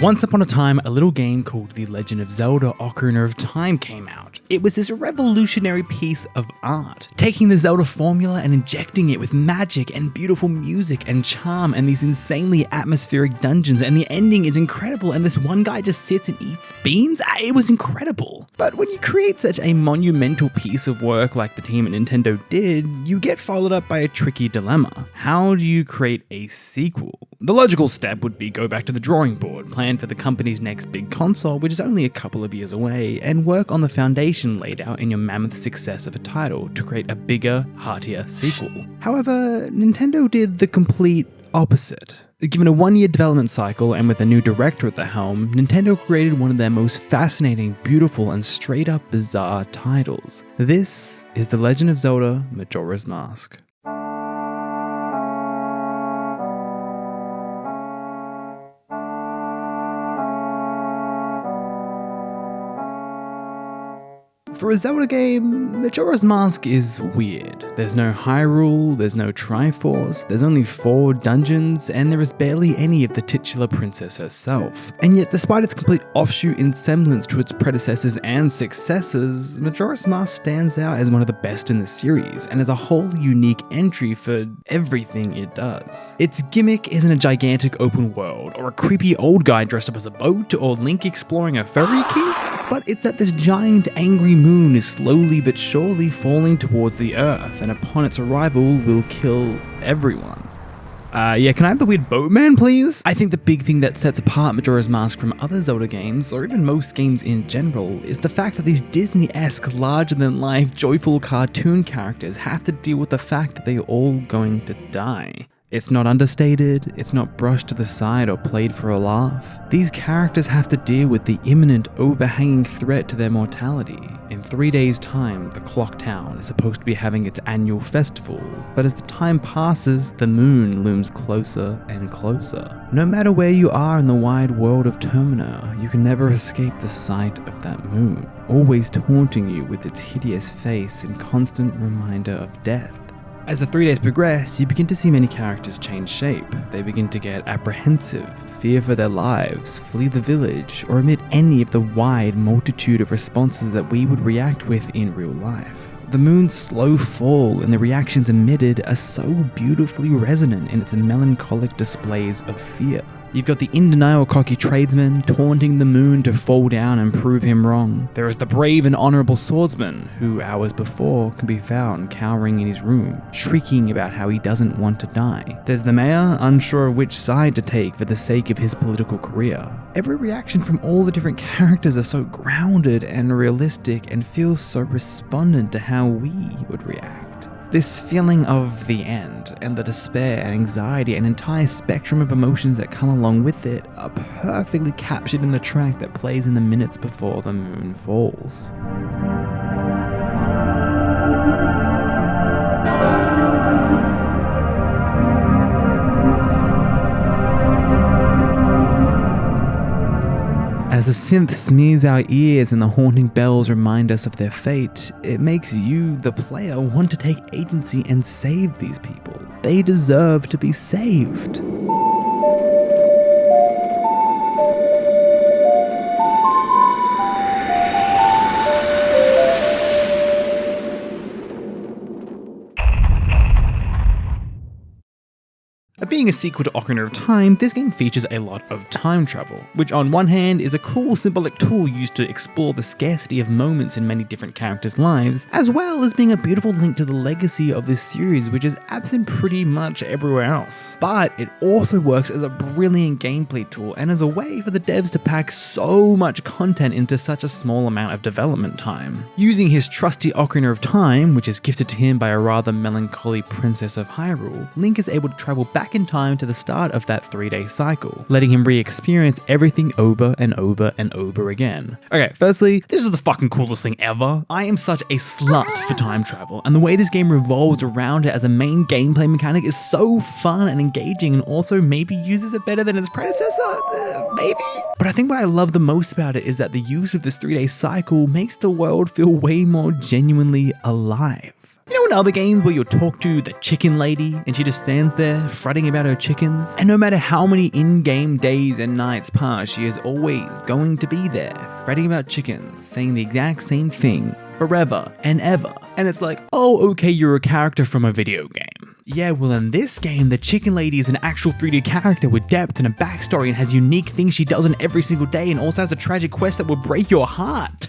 Once upon a time, a little game called The Legend of Zelda Ocarina of Time came out. It was this revolutionary piece of art, taking the Zelda formula and injecting it with magic and beautiful music and charm and these insanely atmospheric dungeons, and the ending is incredible, and this one guy just sits and eats beans? It was incredible. But when you create such a monumental piece of work like the team at Nintendo did, you get followed up by a tricky dilemma. How do you create a sequel? The logical step would be go back to the drawing board, plan for the company's next big console, which is only a couple of years away, and work on the foundation laid out in your mammoth success of a title to create a bigger, heartier sequel. However, Nintendo did the complete opposite. Given a one-year development cycle and with a new director at the helm, Nintendo created one of their most fascinating, beautiful, and straight-up bizarre titles. This is The Legend of Zelda Majora's Mask. For a Zelda game, Majora's Mask is weird. There's no Hyrule, there's no Triforce, there's only 4 dungeons, and there is barely any of the titular princess herself. And yet, despite its complete offshoot in semblance to its predecessors and successors, Majora's Mask stands out as one of the best in the series, and as a whole unique entry for everything it does. Its gimmick isn't a gigantic open world, or a creepy old guy dressed up as a boat, or Link exploring a furry kink, but it's that this giant angry moon is slowly but surely falling towards the Earth, and upon its arrival will kill everyone. Yeah, can I have the weird boatman, please? I think the big thing that sets apart Majora's Mask from other Zelda games, or even most games in general, is the fact that these Disney-esque, larger-than-life, joyful cartoon characters have to deal with the fact that they're all going to die. It's not understated, it's not brushed to the side or played for a laugh. These characters have to deal with the imminent, overhanging threat to their mortality. In 3 days' time, the Clock Town is supposed to be having its annual festival, but as the time passes, the moon looms closer and closer. No matter where you are in the wide world of Termina, you can never escape the sight of that moon, always taunting you with its hideous face and constant reminder of death. As the 3 days progress, you begin to see many characters change shape. They begin to get apprehensive, fear for their lives, flee the village, or emit any of the wide multitude of responses that we would react with in real life. The moon's slow fall and the reactions emitted are so beautifully resonant in its melancholic displays of fear. You've got the in-denial cocky tradesman taunting the moon to fall down and prove him wrong. There is the brave and honourable swordsman, who hours before can be found cowering in his room, shrieking about how he doesn't want to die. There's the mayor, unsure of which side to take for the sake of his political career. Every reaction from all the different characters are so grounded and realistic and feels so respondent to how we would react. This feeling of the end, and the despair and anxiety and entire spectrum of emotions that come along with it are perfectly captured in the track that plays in the minutes before the moon falls. As the synth smears our ears and the haunting bells remind us of their fate, it makes you, the player, want to take agency and save these people. They deserve to be saved. Being a sequel to Ocarina of Time, this game features a lot of time travel, which on one hand is a cool symbolic tool used to explore the scarcity of moments in many different characters' lives, as well as being a beautiful link to the legacy of this series, which is absent pretty much everywhere else. But it also works as a brilliant gameplay tool and as a way for the devs to pack so much content into such a small amount of development time. Using his trusty Ocarina of Time, which is gifted to him by a rather melancholy princess of Hyrule, Link is able to travel back in time to the start of that 3-day cycle, letting him re-experience everything over and over and over again. Okay, firstly, this is the fucking coolest thing ever. I am such a slut for time travel, and the way this game revolves around it as a main gameplay mechanic is so fun and engaging, and also maybe uses it better than its predecessor? Maybe? But I think what I love the most about it is that the use of this 3-day cycle makes the world feel way more genuinely alive. You know in other games where you'll talk to the chicken lady and she just stands there fretting about her chickens? And no matter how many in-game days and nights pass, she is always going to be there, fretting about chickens, saying the exact same thing forever and ever. And it's like, oh, okay, you're a character from a video game. Yeah, well in this game, the chicken lady is an actual 3D character with depth and a backstory and has unique things she does in every single day and also has a tragic quest that will break your heart.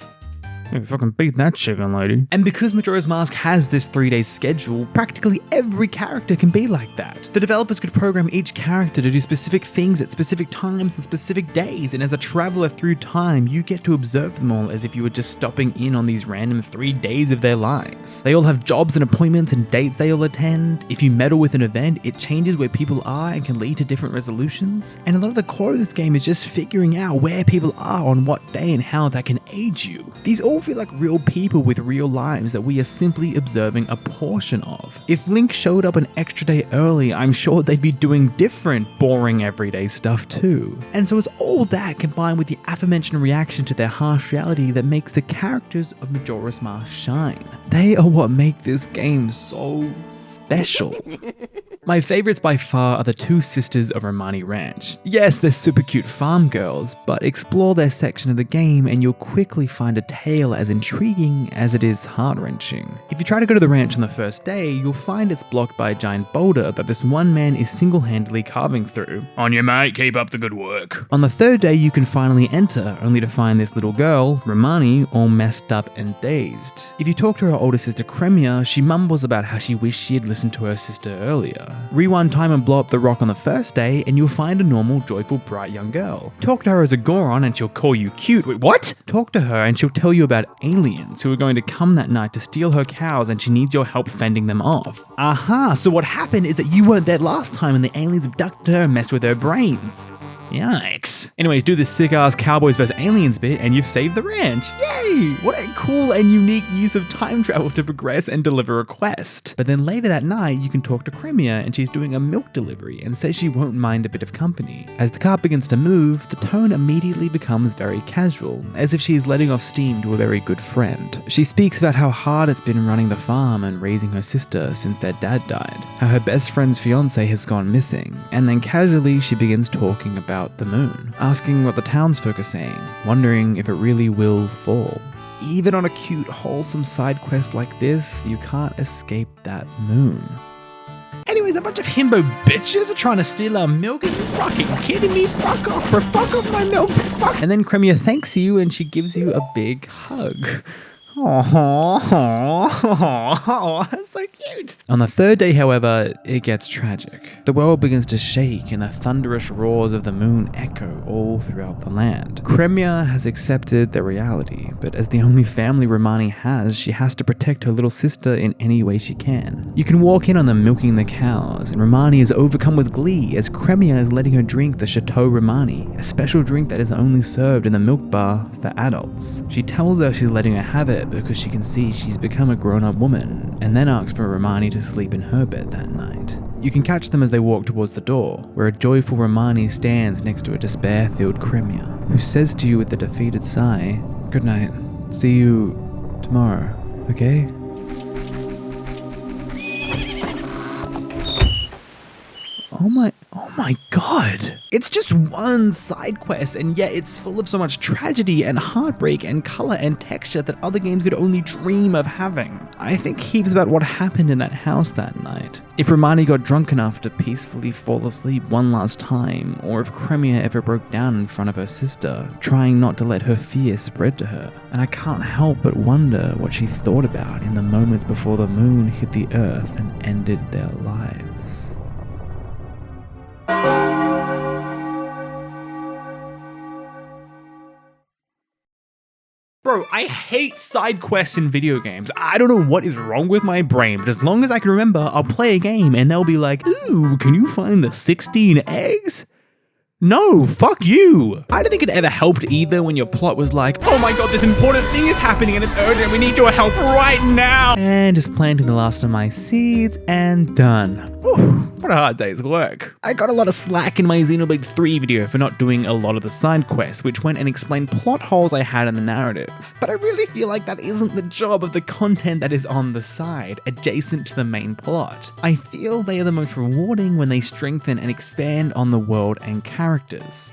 You fucking beat that chicken lady. And because Majora's Mask has this 3-day schedule, practically every character can be like that. The developers could program each character to do specific things at specific times and specific days, and as a traveler through time, you get to observe them all as if you were just stopping in on these random 3 days of their lives. They all have jobs and appointments and dates they all attend. If you meddle with an event, it changes where people are and can lead to different resolutions. And a lot of the core of this game is just figuring out where people are on what day and how that can aid you. These all feel like real people with real lives that we are simply observing a portion of. If Link showed up an extra day early, I'm sure they'd be doing different, boring everyday stuff too. And so it's all that combined with the aforementioned reaction to their harsh reality that makes the characters of Majora's Mask shine. They are what make this game so special. My favorites by far are the two sisters of Romani Ranch. Yes, they're super cute farm girls, but explore their section of the game and you'll quickly find a tale as intriguing as it is heart-wrenching. If you try to go to the ranch on the first day, you'll find it's blocked by a giant boulder that this one man is single-handedly carving through. On your mate, keep up the good work. On the third day, you can finally enter, only to find this little girl, Romani, all messed up and dazed. If you talk to her older sister Cremia, she mumbles about how she wished she had listened to her sister earlier. Rewind time and blow up the rock on the first day and you'll find a normal, joyful, bright young girl. Talk to her as a Goron and she'll call you cute. Wait, what? Talk to her and she'll tell you about aliens who are going to come that night to steal her cows and she needs your help fending them off. Aha, so what happened is that you weren't there last time and the aliens abducted her and messed with her brains. Yikes. Anyways, do this sick-ass Cowboys vs. Aliens bit and you've saved the ranch. Yay! What a cool and unique use of time travel to progress and deliver a quest. But then later that night, you can talk to Cremia and she's doing a milk delivery and says she won't mind a bit of company. As the cart begins to move, the tone immediately becomes very casual, as if she is letting off steam to a very good friend. She speaks about how hard it's been running the farm and raising her sister since their dad died, how her best friend's fiance has gone missing, and then casually she begins talking about the moon, asking what the townsfolk are saying, wondering if it really will fall. Even on a cute, wholesome side quest like this, you can't escape that moon. Anyways, a bunch of himbo bitches are trying to steal our milk. Are you fucking kidding me? Fuck off, bro. Fuck off my milk, bro. Fuck. And then Cremia thanks you and she gives you a big hug. Oh, that's so cute. On the third day, however, it gets tragic. The world begins to shake and the thunderous roars of the moon echo all throughout the land. Cremia has accepted their reality, but as the only family Romani has, she has to protect her little sister in any way she can. You can walk in on them milking the cows, and Romani is overcome with glee as Cremia is letting her drink the Chateau Romani, a special drink that is only served in the milk bar for adults. She tells her she's letting her have it because she can see she's become a grown-up woman, and then asks for Romani to sleep in her bed that night. You can catch them as they walk towards the door, where a joyful Romani stands next to a despair-filled Cremia, who says to you with a defeated sigh, "Good night. See you tomorrow, okay?" Oh my god. It's just one side quest and yet it's full of so much tragedy and heartbreak and color and texture that other games could only dream of having. I think heaps about what happened in that house that night. If Romani got drunk enough to peacefully fall asleep one last time, or if Cremia ever broke down in front of her sister, trying not to let her fear spread to her. And I can't help but wonder what she thought about in the moments before the moon hit the earth and ended their lives. Bro, I hate side quests in video games. I don't know what is wrong with my brain, but as long as I can remember, I'll play a game and they'll be like, "Ooh, can you find the 16 eggs?" No, fuck you! I don't think it ever helped either when your plot was like, oh my god, this important thing is happening and it's urgent, we need your help right now! And just planting the last of my seeds and done. Whew, what a hard day's work. I got a lot of slack in my Xenoblade 3 video for not doing a lot of the side quests, which went and explained plot holes I had in the narrative. But I really feel like that isn't the job of the content that is on the side, adjacent to the main plot. I feel they are the most rewarding when they strengthen and expand on the world and characters.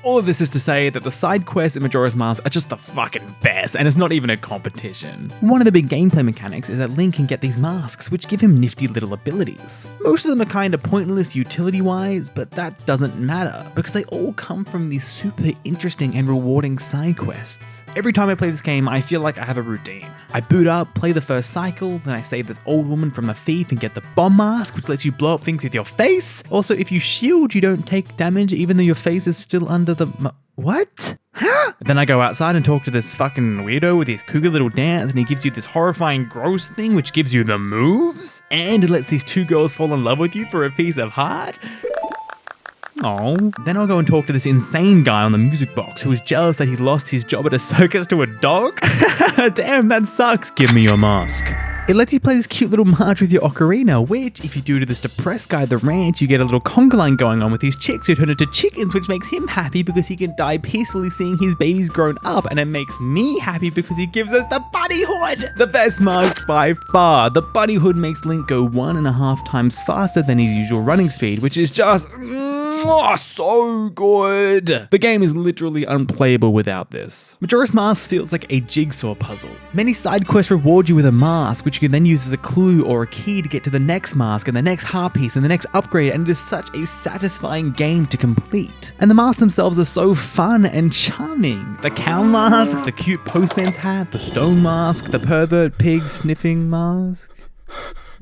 All of this is to say that the side quests in Majora's Mask are just the fucking best, and it's not even a competition. One of the big gameplay mechanics is that Link can get these masks, which give him nifty little abilities. Most of them are kinda pointless utility-wise, but that doesn't matter, because they all come from these super interesting and rewarding side quests. Every time I play this game, I feel like I have a routine. I boot up, play the first cycle, then I save this old woman from the thief and get the bomb mask, which lets you blow up things with your face. Also, if you shield, you don't take damage even though your face is still under the what? Huh? Then I go outside and talk to this fucking weirdo with his cougar little dance, and he gives you this horrifying gross thing which gives you the moves, and it lets these two girls fall in love with you for a piece of heart. Oh. Then I'll go and talk to this insane guy on the music box who is jealous that he lost his job at a circus to a dog. Damn, that sucks. Give me your mask. It lets you play this cute little march with your ocarina, which, if you do to this depressed guy at the ranch, you get a little conga line going on with his chicks who turn into chickens, which makes him happy because he can die peacefully seeing his babies grown up, and it makes me happy because he gives us the bunny hood! The best mask by far. The bunny hood makes Link go 1.5 times faster than his usual running speed, which is just so good. The game is literally unplayable without this. Majora's Mask feels like a jigsaw puzzle. Many side quests reward you with a mask, which you can then use as a clue or a key to get to the next mask and the next heart piece and the next upgrade, and it is such a satisfying game to complete. And the masks themselves are so fun and charming. The cow mask, the cute postman's hat, the stone mask, the pervert pig sniffing mask.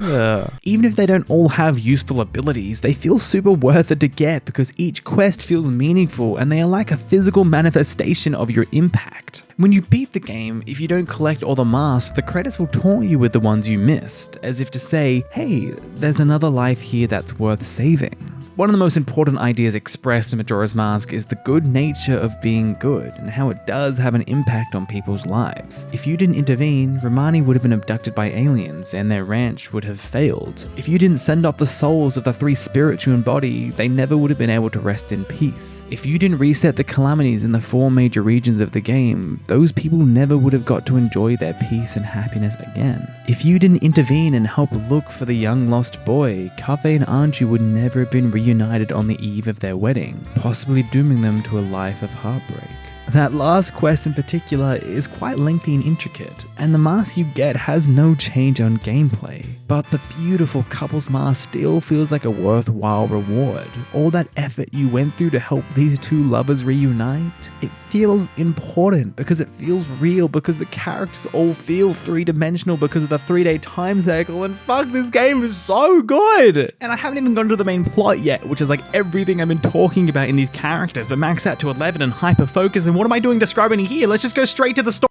Yeah. Even if they don't all have useful abilities, they feel super worth it to get because each quest feels meaningful and they are like a physical manifestation of your impact. When you beat the game, if you don't collect all the masks, the credits will taunt you with the ones you missed, as if to say, hey, there's another life here that's worth saving. One of the most important ideas expressed in Majora's Mask is the good nature of being good and how it does have an impact on people's lives. If you didn't intervene, Romani would have been abducted by aliens and their ranch would have failed. If you didn't send off the souls of the 3 spirits you embody, they never would have been able to rest in peace. If you didn't reset the calamities in the 4 major regions of the game, those people never would have got to enjoy their peace and happiness again. If you didn't intervene and help look for the young lost boy, Kafei and Anju would never have been reunited on the eve of their wedding, possibly dooming them to a life of heartbreak. That last quest in particular is quite lengthy and intricate, and the mask you get has no change on gameplay, but the beautiful couple's mask still feels like a worthwhile reward. All that effort you went through to help these 2 lovers reunite, it feels important because it feels real, because the characters all feel 3-dimensional because of the 3-day time cycle, and fuck, this game is so good! And I haven't even gone to the main plot yet, which is like everything I've been talking about in these characters, but maxed out to 11 and hyper-focus, and what am I doing describing here? Let's just go straight to the story.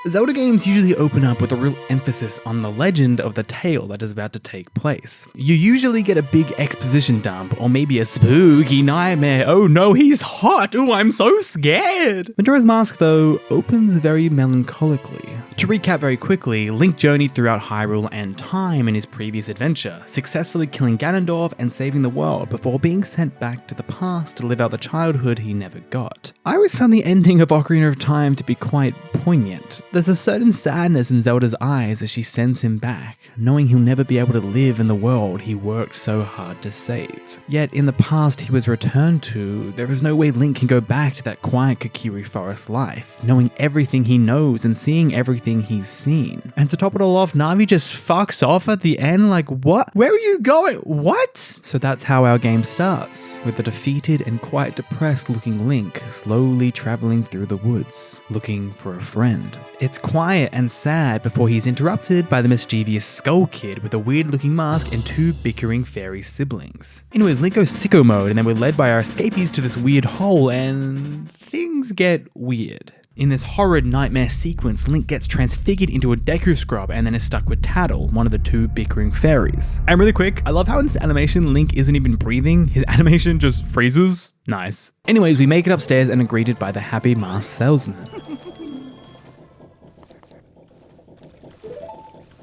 Zelda games usually open up with a real emphasis on the legend of the tale that is about to take place. You usually get a big exposition dump, or maybe a spooky nightmare. Oh no, he's hot! Ooh, I'm so scared! Majora's Mask, though, opens very melancholically. To recap very quickly, Link journeyed throughout Hyrule and time in his previous adventure, successfully killing Ganondorf and saving the world before being sent back to the past to live out the childhood he never got. I always found the ending of Ocarina of Time to be quite poignant. There's a certain sadness in Zelda's eyes as she sends him back, knowing he'll never be able to live in the world he worked so hard to save. Yet in the past he was returned to, there is no way Link can go back to that quiet Kokiri Forest life, knowing everything he knows and seeing everything he's seen. And to top it all off, Navi just fucks off at the end like, what? Where are you going? What? So that's how our game starts, with the defeated and quite depressed looking Link slowly traveling through the woods, looking for a friend. It's quiet and sad before he's interrupted by the mischievous Skull Kid with a weird looking mask and 2 bickering fairy siblings. Anyways, Link goes sicko mode and then we're led by our escapees to this weird hole and things get weird. In this horrid nightmare sequence, Link gets transfigured into a Deku Scrub and then is stuck with Tatl, one of the two bickering fairies. And really quick, I love how in this animation Link isn't even breathing, his animation just freezes. Nice. Anyways, we make it upstairs and are greeted by the happy masked salesman.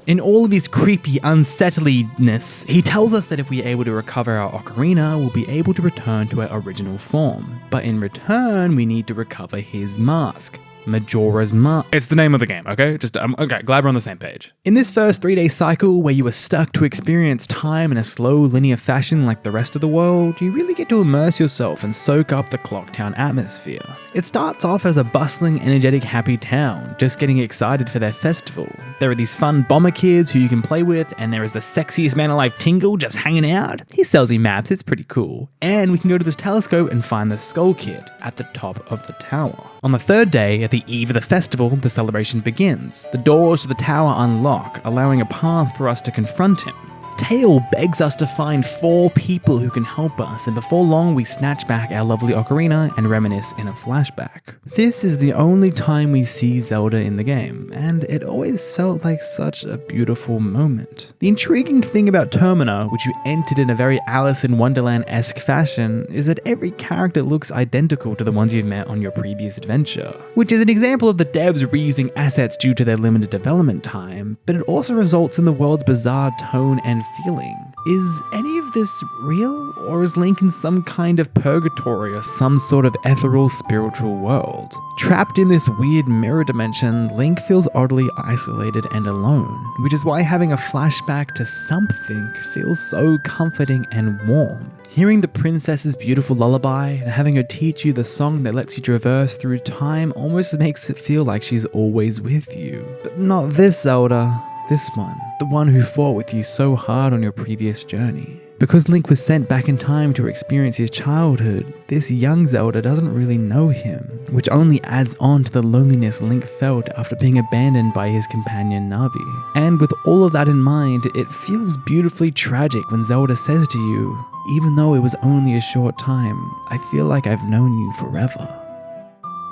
In all of his creepy unsettliness, he tells us that if we are able to recover our ocarina, we'll be able to return to our original form. But in return, we need to recover his mask. Majora's Mask. It's the name of the game, okay? Okay, glad we're on the same page. In this first 3-day cycle where you are stuck to experience time in a slow linear fashion like the rest of the world, you really get to immerse yourself and soak up the Clocktown atmosphere. It starts off as a bustling, energetic, happy town, just getting excited for their festival. There are these fun bomber kids who you can play with, and there is the sexiest man alive Tingle just hanging out. He sells you maps, it's pretty cool. And we can go to this telescope and find the Skull Kid at the top of the tower. On the third day, at the eve of the festival, the celebration begins. The doors to the tower unlock, allowing a path for us to confront him. Tael begs us to find 4 people who can help us, and before long we snatch back our lovely ocarina and reminisce in a flashback. This is the only time we see Zelda in the game, and it always felt like such a beautiful moment. The intriguing thing about Termina, which you entered in a very Alice in Wonderland-esque fashion, is that every character looks identical to the ones you've met on your previous adventure, which is an example of the devs reusing assets due to their limited development time, but it also results in the world's bizarre tone and feeling. Is any of this real, or is Link in some kind of purgatory or some sort of ethereal spiritual world? Trapped in this weird mirror dimension, Link feels oddly isolated and alone, which is why having a flashback to something feels so comforting and warm. Hearing the princess's beautiful lullaby and having her teach you the song that lets you traverse through time almost makes it feel like she's always with you. But not this Zelda. This one, the one who fought with you so hard on your previous journey. Because Link was sent back in time to experience his childhood, this young Zelda doesn't really know him, which only adds on to the loneliness Link felt after being abandoned by his companion Navi. And with all of that in mind, it feels beautifully tragic when Zelda says to you, even though it was only a short time, I feel like I've known you forever.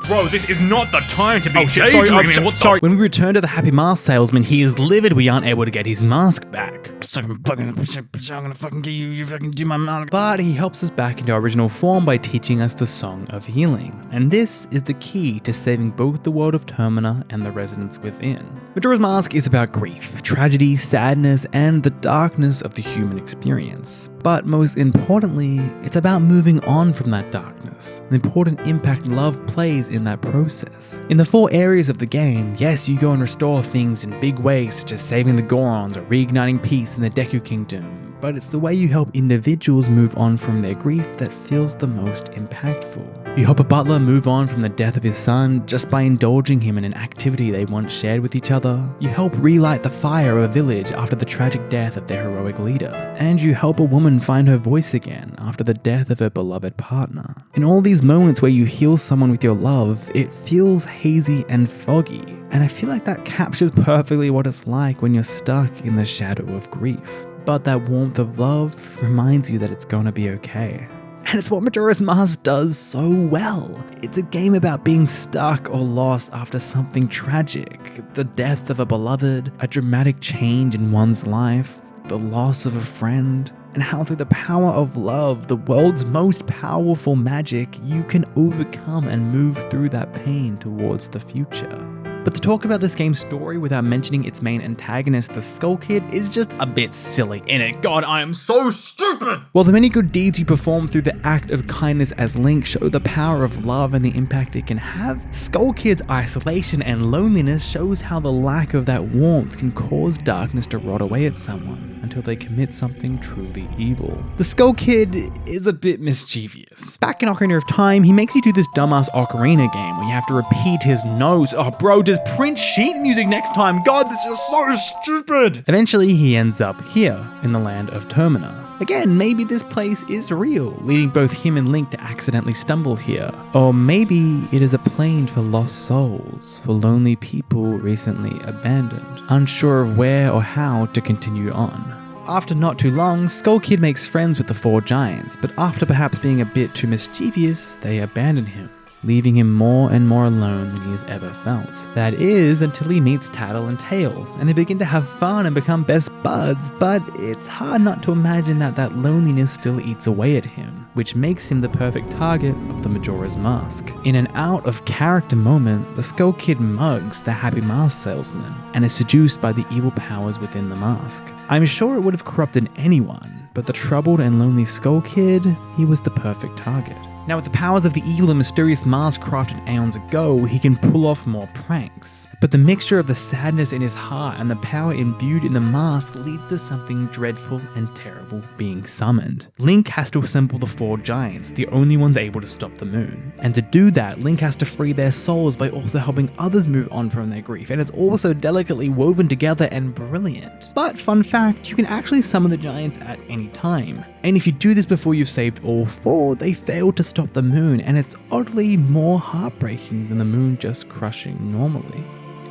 Bro, this is not the time to be daydreaming. Sorry. When we return to the happy mask salesman, he is livid we aren't able to get his mask back. I'm gonna fucking get you, you fucking do my mask. But he helps us back into our original form by teaching us the Song of Healing. And this is the key to saving both the world of Termina and the residents within. Majora's Mask is about grief, tragedy, sadness, and the darkness of the human experience. But most importantly, it's about moving on from that darkness, an important impact love plays in that process. In the 4 areas of the game, yes, you go and restore things in big ways such as saving the Gorons or reigniting peace in the Deku Kingdom, but it's the way you help individuals move on from their grief that feels the most impactful. You help a butler move on from the death of his son just by indulging him in an activity they once shared with each other. You help relight the fire of a village after the tragic death of their heroic leader. And you help a woman find her voice again after the death of her beloved partner. In all these moments where you heal someone with your love, it feels hazy and foggy. And I feel like that captures perfectly what it's like when you're stuck in the shadow of grief. But that warmth of love reminds you that it's gonna be okay. And it's what Majora's Mask does so well. It's a game about being stuck or lost after something tragic. The death of a beloved, a dramatic change in one's life, the loss of a friend, and how through the power of love, the world's most powerful magic, you can overcome and move through that pain towards the future. But to talk about this game's story without mentioning its main antagonist, the Skull Kid, is just a bit silly, innit? God, I am so stupid! While the many good deeds you perform through the act of kindness as Link show the power of love and the impact it can have, Skull Kid's isolation and loneliness shows how the lack of that warmth can cause darkness to rot away at someone until they commit something truly evil. The Skull Kid is a bit mischievous. Back in Ocarina of Time, he makes you do this dumbass Ocarina game where you have to repeat his nose. Oh bro, just print sheet music next time. God, this is so stupid. Eventually, he ends up here in the land of Termina. Again, maybe this place is real, leading both him and Link to accidentally stumble here. Or maybe it is a plane for lost souls, for lonely people recently abandoned, unsure of where or how to continue on. After not too long, Skull Kid makes friends with the 4 giants, but after perhaps being a bit too mischievous, they abandon him. leaving him more and more alone than he has ever felt. That is until he meets Tatl and Tael, and they begin to have fun and become best buds, but it's hard not to imagine that that loneliness still eats away at him, which makes him the perfect target of the Majora's Mask. In an out-of-character moment, the Skull Kid mugs the Happy Mask salesman and is seduced by the evil powers within the mask. I'm sure it would have corrupted anyone, but the troubled and lonely Skull Kid, he was the perfect target. Now with the powers of the evil and mysterious mask crafted aeons ago, he can pull off more pranks. But the mixture of the sadness in his heart and the power imbued in the mask leads to something dreadful and terrible being summoned. Link has to assemble the 4 giants, the only ones able to stop the moon. And to do that, Link has to free their souls by also helping others move on from their grief, and it's also delicately woven together and brilliant. But fun fact, you can actually summon the giants at any time. And if you do this before you've saved all 4, they fail to stop the moon, and it's oddly more heartbreaking than the moon just crushing normally.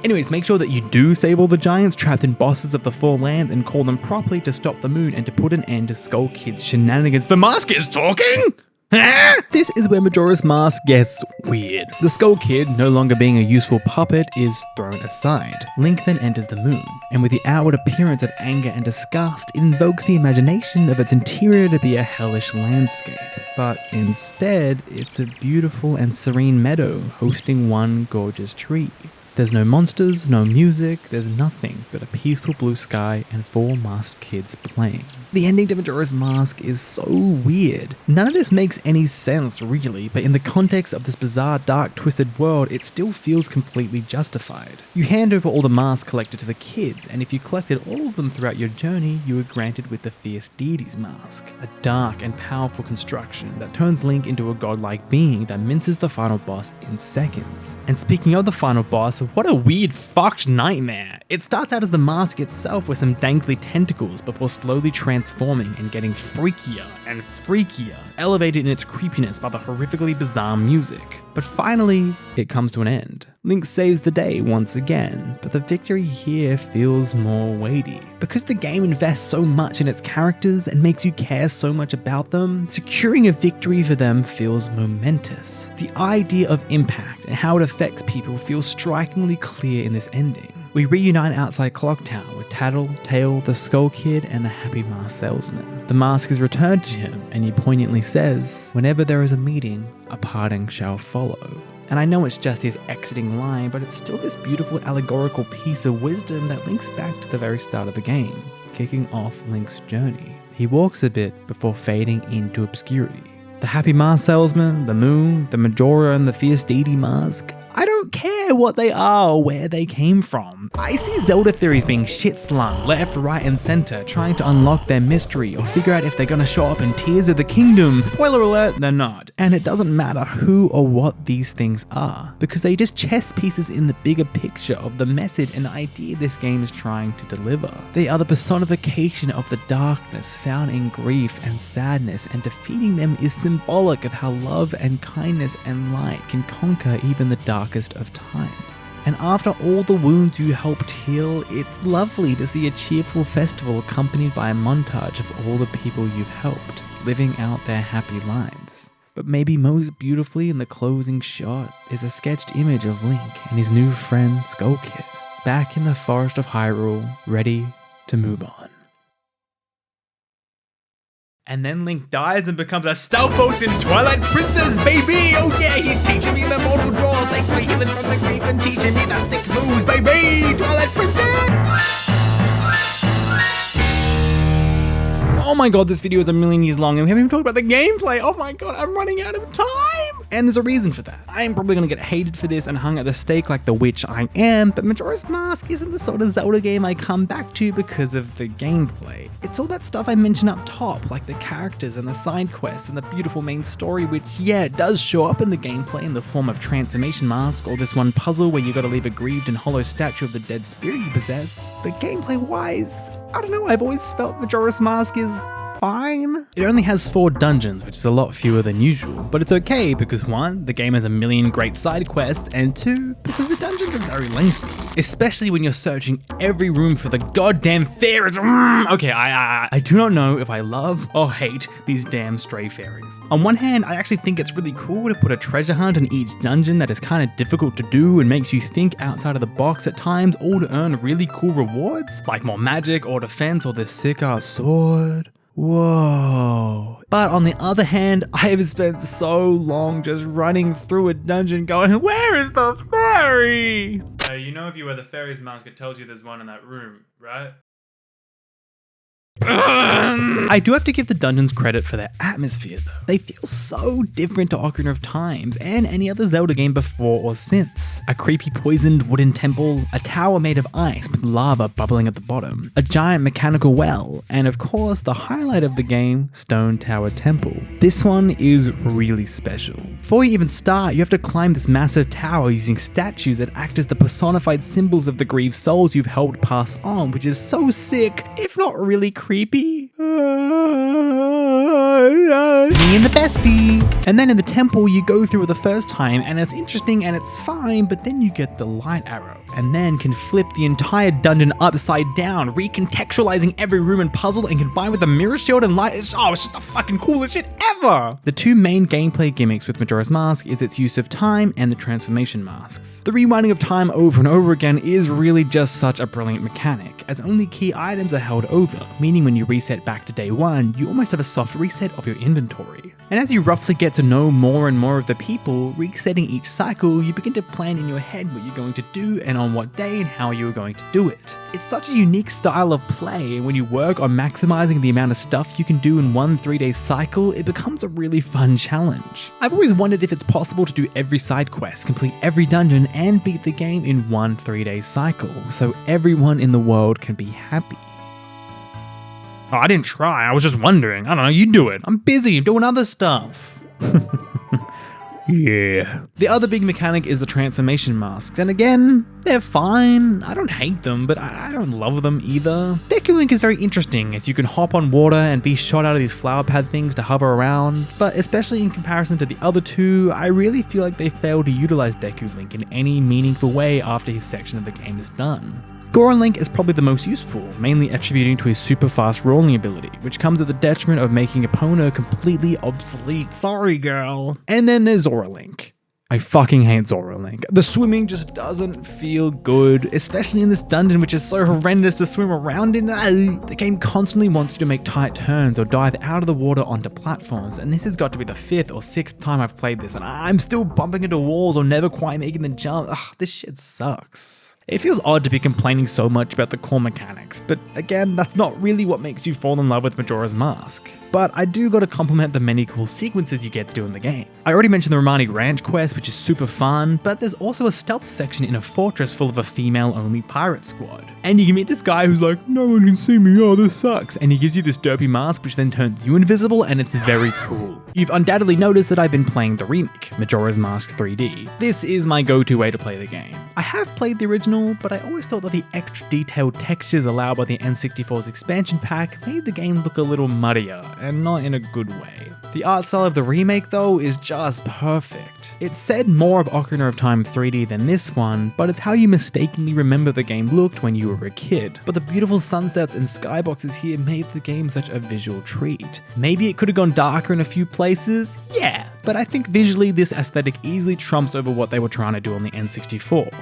Anyways, make sure that you do save all the giants trapped in bosses of the 4 lands and call them properly to stop the moon and to put an end to Skull Kid's shenanigans. The mask is talking! This is where Majora's Mask gets weird. The Skull Kid, no longer being a useful puppet, is thrown aside. Link then enters the moon, and with the outward appearance of anger and disgust, it invokes the imagination of its interior to be a hellish landscape. But instead, it's a beautiful and serene meadow hosting one gorgeous tree. There's no monsters, no music, there's nothing but a peaceful blue sky and 4 masked kids playing. The ending to Majora's Mask is so weird. None of this makes any sense really, but in the context of this bizarre, dark, twisted world, it still feels completely justified. You hand over all the masks collected to the kids, and if you collected all of them throughout your journey, you were granted with the Fierce Deity's Mask, a dark and powerful construction that turns Link into a godlike being that minces the final boss in seconds. And speaking of the final boss, what a weird fucked nightmare. It starts out as the mask itself with some dangly tentacles before slowly transforming and getting freakier and freakier, elevated in its creepiness by the horrifically bizarre music. But finally, it comes to an end. Link saves the day once again, but the victory here feels more weighty. Because the game invests so much in its characters and makes you care so much about them, securing a victory for them feels momentous. The idea of impact and how it affects people feels strikingly clear in this ending. We reunite outside Clock Tower with Tatl, Tael, the Skull Kid, and the Happy Mask salesman. The mask is returned to him, and he poignantly says, "Whenever there is a meeting, a parting shall follow." And I know it's just his exiting line, but it's still this beautiful allegorical piece of wisdom that links back to the very start of the game, kicking off Link's journey. He walks a bit before fading into obscurity. The Happy Mask salesman, the moon, the Majora, and the Fierce Deity Mask. I don't care what they are or where they came from. I see Zelda theories being shit-slung left, right, and center, trying to unlock their mystery or figure out if they're gonna show up in Tears of the Kingdom. Spoiler alert, they're not. And it doesn't matter who or what these things are, because they're just chess pieces in the bigger picture of the message and idea this game is trying to deliver. They are the personification of the darkness found in grief and sadness, and defeating them is symbolic of how love and kindness and light can conquer even the darkest of times. And after all the wounds you helped heal, it's lovely to see a cheerful festival accompanied by a montage of all the people you've helped, living out their happy lives. But maybe most beautifully in the closing shot is a sketched image of Link and his new friend Skull Kid, back in the forest of Hyrule, ready to move on. And then Link dies and becomes a Stalfos in Twilight Princess, baby! Oh yeah, he's teaching me the mortal draw. Thanks for healing from the grief and teaching me the sick moves, baby! Twilight Princess! Oh my god, this video is a million years long and we haven't even talked about the gameplay. Oh my god, I'm running out of time! And there's a reason for that. I'm probably gonna get hated for this and hung at the stake like the witch I am, but Majora's Mask isn't the sort of Zelda game I come back to because of the gameplay. It's all that stuff I mentioned up top, like the characters and the side quests and the beautiful main story, which, yeah, it does show up in the gameplay in the form of Transformation Mask or this one puzzle where you gotta leave a grieved and hollow statue of the dead spirit you possess. But gameplay-wise, I don't know, I've always felt Majora's Mask is fine. It only has 4 dungeons, which is a lot fewer than usual, but it's okay because 1, the game has a million great side quests, and 2, because the dungeons are very lengthy. especially when you're searching every room for the goddamn fairies. Okay, I do not know if I love or hate these damn stray fairies. On one hand, I actually think it's really cool to put a treasure hunt in each dungeon that is kind of difficult to do and makes you think outside of the box at times, all to earn really cool rewards, like more magic or defense or this sick-ass sword. Whoa. But on the other hand, I have spent so long just running through a dungeon going, where is the fairy? You know if you wear the fairy's mask, it tells you there's one in that room, right? I do have to give the dungeons credit for their atmosphere though. They feel so different to Ocarina of Times and any other Zelda game before or since. A creepy poisoned wooden temple, a tower made of ice with lava bubbling at the bottom, a giant mechanical well, and of course the highlight of the game, Stone Tower Temple. This one is really special. Before you even start, you have to climb this massive tower using statues that act as the personified symbols of the grieved souls you've helped pass on, which is so sick, if not really creepy. Me and the bestie. And then in the temple you go through it the first time and it's interesting and it's fine, but then you get the light arrow and then can flip the entire dungeon upside down, recontextualizing every room and puzzle and combine with the mirror shield and light. It's just the fucking coolest shit ever. The two main gameplay gimmicks with Majora's Mask is its use of time and the transformation masks. The rewinding of time over and over again is really just such a brilliant mechanic, as only key items are held over, meaning when you reset back to day one, you almost have a soft reset of your inventory. And as you roughly get to know more and more of the people, resetting each cycle, you begin to plan in your head what you're going to do and on what day and how you are going to do it. It's such a unique style of play, and when you work on maximizing the amount of stuff you can do in one 3-day cycle, it becomes a really fun challenge. I've always wondered if it's possible to do every side quest, complete every dungeon, and beat the game in one 3-day cycle, so everyone in the world can be happy. Oh, I didn't try, I was just wondering. I don't know, you do it. I'm busy doing other stuff. Yeah. The other big mechanic is the transformation masks, and again, they're fine. I don't hate them, but I don't love them either. Deku Link is very interesting, as you can hop on water and be shot out of these flower pad things to hover around, but especially in comparison to the other two, I really feel like they fail to utilize Deku Link in any meaningful way after his section of the game is done. Goron Link is probably the most useful, mainly attributing to his super fast rolling ability, which comes at the detriment of making Epona completely obsolete. Sorry, girl. And then there's Zora Link. I fucking hate Zora Link. The swimming just doesn't feel good, especially in this dungeon, which is so horrendous to swim around in. The game constantly wants you to make tight turns or dive out of the water onto platforms, and this has got to be the 5th or 6th time I've played this, and I'm still bumping into walls or never quite making the jump. This shit sucks. It feels odd to be complaining so much about the core mechanics, but again, that's not really what makes you fall in love with Majora's Mask. But I do gotta compliment the many cool sequences you get to do in the game. I already mentioned the Romani Ranch quest, which is super fun, but there's also a stealth section in a fortress full of a female-only pirate squad. And you can meet this guy who's like, no one can see me, oh this sucks, and he gives you this derpy mask which then turns you invisible, and it's very cool. You've undoubtedly noticed that I've been playing the remake, Majora's Mask 3D. This is my go-to way to play the game. I have played the original, but I always thought that the extra detailed textures allowed by the N64's expansion pack made the game look a little muddier, and not in a good way. The art style of the remake though is just perfect. It's said more of Ocarina of Time 3D than this one, but it's how you mistakenly remember the game looked when you were a kid. But the beautiful sunsets and skyboxes here made the game such a visual treat. Maybe it could have gone darker in a few places, yeah, but I think visually this aesthetic easily trumps over what they were trying to do on the N64.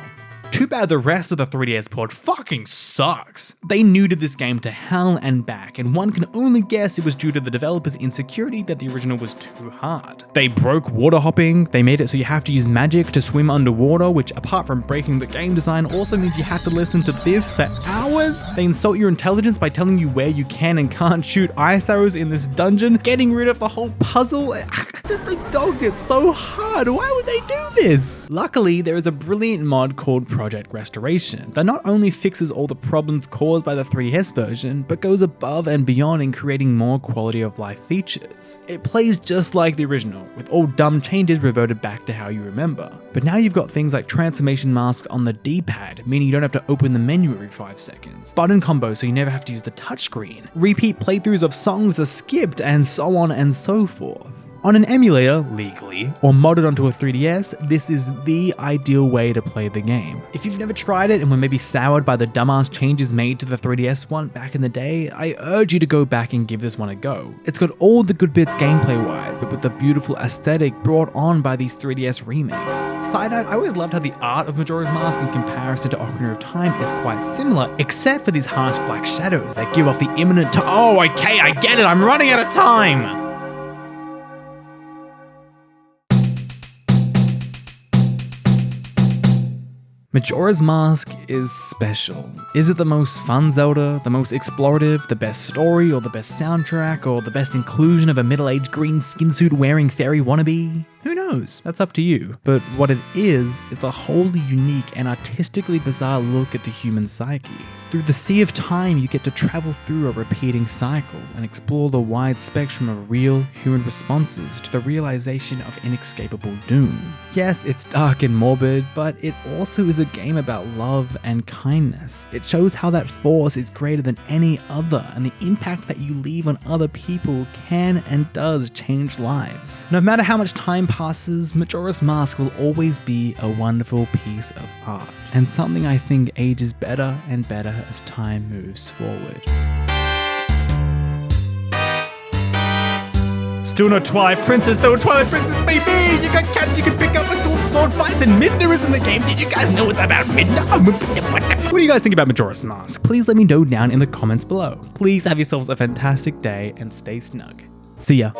Too bad the rest of the 3DS port fucking sucks. They nuded this game to hell and back, and one can only guess it was due to the developers' insecurity that the original was too hard. They broke water hopping, they made it so you have to use magic to swim underwater, which apart from breaking the game design also means you have to listen to this for hours. They insult your intelligence by telling you where you can and can't shoot ice arrows in this dungeon, getting rid of the whole puzzle. Just they dogged it so hard, why would they do this? Luckily, there is a brilliant mod called Project Restoration that not only fixes all the problems caused by the 3DS version, but goes above and beyond in creating more quality of life features. It plays just like the original, with all dumb changes reverted back to how you remember. But now you've got things like transformation masks on the D-pad, meaning you don't have to open the menu every 5 seconds, button combos so you never have to use the touchscreen, repeat playthroughs of songs are skipped, and so on and so forth. On an emulator, legally, or modded onto a 3DS, this is the ideal way to play the game. If you've never tried it and were maybe soured by the dumbass changes made to the 3DS one back in the day, I urge you to go back and give this one a go. It's got all the good bits gameplay-wise, but with the beautiful aesthetic brought on by these 3DS remakes. Side note, I always loved how the art of Majora's Mask in comparison to Ocarina of Time is quite similar, except for these harsh black shadows that give off the imminent Oh, okay, I get it. I'm running out of time. Majora's Mask is special. Is it the most fun Zelda, the most explorative, the best story, or the best soundtrack, or the best inclusion of a middle-aged green skinsuit wearing fairy wannabe? Who knows? That's up to you. But what it is a wholly unique and artistically bizarre look at the human psyche. Through the sea of time, you get to travel through a repeating cycle and explore the wide spectrum of real human responses to the realization of inescapable doom. Yes, it's dark and morbid, but it also is a game about love and kindness. It shows how that force is greater than any other, and the impact that you leave on other people can and does change lives. No matter how much time passes, Majora's Mask will always be a wonderful piece of art, and something I think ages better and better as time moves forward. Still no Twilight Princess though. Twilight Princess, baby! You got cats you can pick up with cool sword fights, and Midna is in the game. Did you guys know it's about Midna? What do you guys think about Majora's Mask? Please let me know down in the comments below. Please have yourselves a fantastic day and stay snug. See ya.